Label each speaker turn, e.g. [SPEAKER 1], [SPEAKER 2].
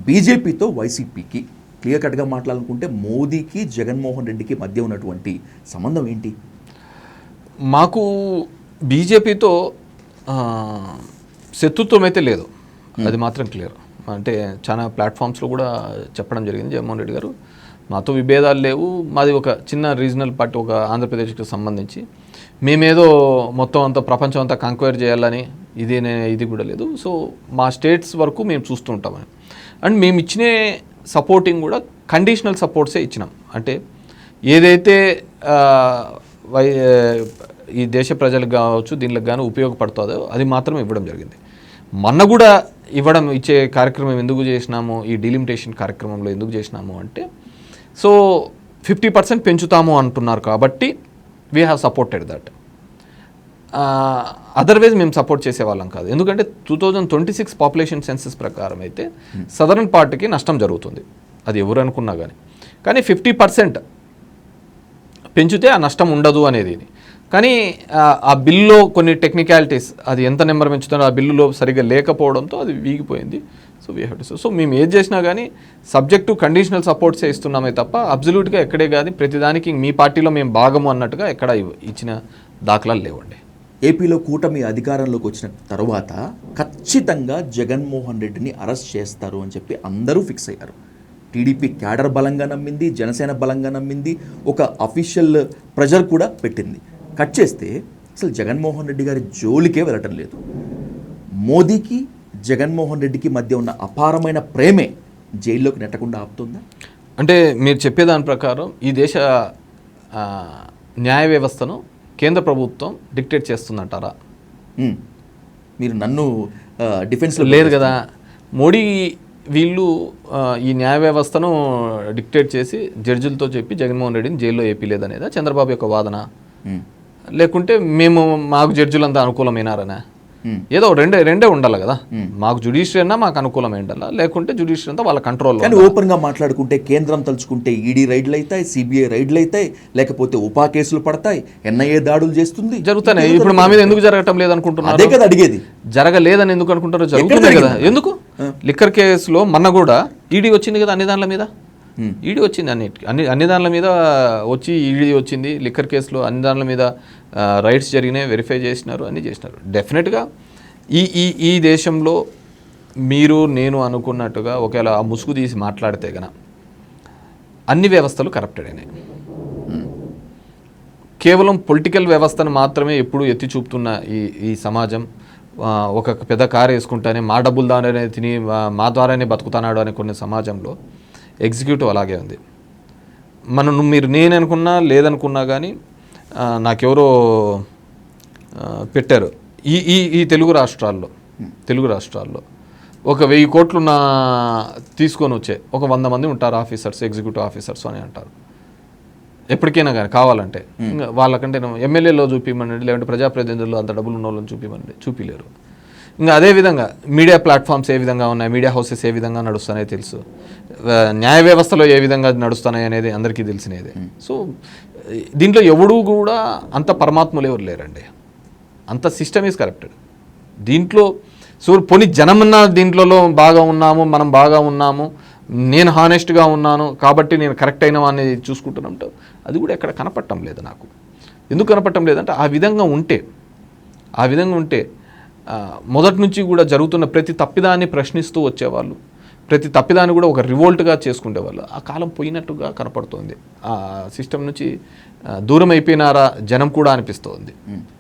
[SPEAKER 1] బీజేపీతో వైసీపీకి క్లియర్ కట్గా మాట్లాడాలనుకుంటే మోదీకి జగన్మోహన్ రెడ్డికి మధ్య ఉన్నటువంటి సంబంధం ఏంటి?
[SPEAKER 2] మాకు బీజేపీతో శత్రుత్వం అయితే లేదు, అది మాత్రం క్లియర్. అంటే చాలా ప్లాట్ఫామ్స్లో కూడా చెప్పడం జరిగింది జగన్మోహన్ రెడ్డి గారు, మాతో విభేదాలు లేవు, మాది ఒక చిన్న రీజనల్ పార్టీ, ఒక ఆంధ్రప్రదేశ్కి సంబంధించి మేమేదో మొత్తం అంతా ప్రపంచం అంతా కంక్వైర్ చేయాలని ఇది కూడా లేదు. సో మా స్టేట్స్ వరకు మేము చూస్తూ ఉంటామని. అండ్ మేము ఇచ్చిన సపోర్టింగ్ కూడా కండిషనల్ సపోర్ట్సే ఇచ్చినాం. అంటే ఏదైతే ఈ దేశ ప్రజలకు కావచ్చు దీనికి కానీ ఉపయోగపడుతుందో అది మాత్రం ఇవ్వడం జరిగింది. మొన్న కూడా ఇచ్చే కార్యక్రమం ఎందుకు చేసినాము, ఈ డీలిమిటేషన్ కార్యక్రమంలో ఎందుకు చేసినాము అంటే, సో 50% పెంచుతాము అంటున్నారు కాబట్టి we have supported that. Otherwise మేము సపోర్ట్ చేసేవాళ్ళం కాదు. ఎందుకంటే 2026 పాపులేషన్ సెన్సస్ ప్రకారం అయితే సదరన్ పార్ట్కి నష్టం జరుగుతుంది, అది ఎవరు అనుకున్నా కానీ 50% పెంచితే ఆ నష్టం ఉండదు అనేది. కానీ ఆ బిల్లులో కొన్ని టెక్నికాలిటీస్, అది ఎంత నెంబర్ పెంచుతారో ఆ బిల్లులో సరిగ్గా లేకపోవడంతో అది వీగిపోయింది. So we have to. So మేము ఏది చేసినా కానీ సబ్జెక్టు కండిషనల్ సపోర్ట్సే ఇస్తున్నామే తప్ప అబ్జల్యూట్గా ఎక్కడే కాదు ప్రతిదానికి మీ పార్టీలో మేము భాగము అన్నట్టుగా ఎక్కడ ఇచ్చిన దాఖలాలు లేవండి.
[SPEAKER 1] ఏపీలో కూటమి అధికారంలోకి వచ్చిన తర్వాత ఖచ్చితంగా జగన్మోహన్ రెడ్డిని అరెస్ట్ చేస్తారు అని చెప్పి అందరూ ఫిక్స్ అయ్యారు. టీడీపీ క్యాడర్ బలంగా నమ్మింది, జనసేన బలంగా నమ్మింది, ఒక అఫీషియల్ ప్రెజర్ కూడా పెట్టింది. కట్ చేస్తే అసలు జగన్మోహన్ రెడ్డి గారి జోలికే వెళ్ళటం లేదు. మోదీకి జగన్మోహన్ రెడ్డికి మధ్య ఉన్న అపారమైన ప్రేమే జైల్లోకి నెట్టకుండా ఆపుతుందా?
[SPEAKER 2] అంటే మీరు చెప్పేదాని ప్రకారం ఈ దేశ న్యాయ వ్యవస్థను కేంద్ర ప్రభుత్వం డిక్టేట్ చేస్తుందంటారా?
[SPEAKER 1] మీరు నన్ను డిఫెన్స్లో
[SPEAKER 2] లేదు కదా, మోడీ వీళ్ళు ఈ న్యాయ వ్యవస్థను డిక్టేట్ చేసి జడ్జిలతో చెప్పి జగన్మోహన్ రెడ్డిని జైల్లో ఏపీ లేదనేదా చంద్రబాబు యొక్క వాదన? లేకుంటే మాకు జడ్జిలంతా అనుకూలమైనారనా? ఏదో రెండే ఉండాలి కదా, మాకు జ్యుడిషియరీ అన్నా మాకు అనుకూలమే ఉండాలా, లేకుంటే జ్యుడిషియరీ అంతా వాళ్ళ కంట్రోల్లో.
[SPEAKER 1] కానీ ఓపెన్గా మాట్లాడుకుంటే కేంద్రం తలుచుకుంటే ఈడీ రైడ్లు అవుతాయి, సిబిఐ రైడ్లు అవుతాయి, లేకపోతే ఉపా కేసులు పడతాయి, ఎన్ఐఏ దాడులు చేస్తుంది,
[SPEAKER 2] జరుగుతాయి. ఇప్పుడు మా మీద ఎందుకు జరగటం లేదనుకుంటున్నారు?
[SPEAKER 1] అదే కదా అడిగేది.
[SPEAKER 2] జరగలేదని ఎందుకు అనుకుంటారో, జరుగుతుంది కదా. ఎందుకు లిక్కర్ కేసులో మొన్న కూడా ఈడీ వచ్చింది కదా, అన్ని దానిల మీద ఈడీ వచ్చింది, అన్ని దానిల మీద వచ్చి ఈడీ వచ్చింది. లిక్కర్ కేసులో అన్ని దానిల మీద రైట్స్ జరిగినాయి, వెరిఫై చేసినారు, అన్నీ చేసినారు. డెఫినెట్గా ఈ దేశంలో మీరు నేను అనుకున్నట్టుగా ఒకవేళ ఆ ముసుగు తీసి మాట్లాడితే గన అన్ని వ్యవస్థలు కరప్టెడ్ అయినాయి. కేవలం పొలిటికల్ వ్యవస్థను మాత్రమే ఎప్పుడు ఎత్తి చూపుతున్న ఈ సమాజం, ఒక పెద్ద కారు వేసుకుంటానే మా డబ్బులు దానే తిని మా ద్వారానే బతుకుతున్నాడు అనే కొన్ని సమాజంలో ఎగ్జిక్యూటివ్ అలాగే ఉంది. మీరు నేను అనుకున్నా లేదనుకున్నా కానీ నాకెవరో పెట్టారు ఈ తెలుగు రాష్ట్రాల్లో ఒక 1000 కోట్లు తీసుకొని వచ్చే ఒక 100 మంది ఉంటారు ఆఫీసర్స్, ఎగ్జిక్యూటివ్ ఆఫీసర్స్ అని అంటారు. ఎప్పటికైనా కానీ కావాలంటే ఇంకా వాళ్ళకంటే ఎమ్మెల్యేలో చూపిమనండి, లేదంటే ప్రజాప్రతినిధుల్లో అంత డబ్బులు ఉన్న వాళ్ళని చూపిమనండి, చూపిలేరు. ఇంకా అదేవిధంగా మీడియా ప్లాట్ఫామ్స్ ఏ విధంగా ఉన్నాయి, మీడియా హౌసెస్ ఏ విధంగా నడుస్తున్నాయో తెలుసు, న్యాయ వ్యవస్థలో ఏ విధంగా నడుస్తున్నాయి అనేది అందరికీ తెలిసినదే. సో దీంట్లో ఎవడూ కూడా అంత పరమాత్మలు ఎవరు లేరండి, అంత సిస్టమ్ ఈజ్ కరప్టెడ్. దీంట్లో పోనీ జనమన్నా దీంట్లో మనం బాగా ఉన్నాము, నేను హానెస్ట్గా ఉన్నాను కాబట్టి నేను కరెక్ట్ అయినా అనేది చూసుకుంటున్నాంటో అది కూడా ఎక్కడ కనపడటం లేదు నాకు. ఎందుకు కనపడటం లేదంటే ఆ విధంగా ఉంటే మొదటి నుంచి కూడా జరుగుతున్న ప్రతి తప్పిదాన్ని ప్రశ్నిస్తూ వచ్చేవాళ్ళు, ప్రతి తప్పిదాన్ని కూడా ఒక రివోల్ట్గా చేసుకునేవాళ్ళు. ఆ కాలం పోయినట్టుగా కనపడుతోంది. ఆ సిస్టమ్ నుంచి దూరం అయిపోయినారా జనం కూడా అనిపిస్తోంది.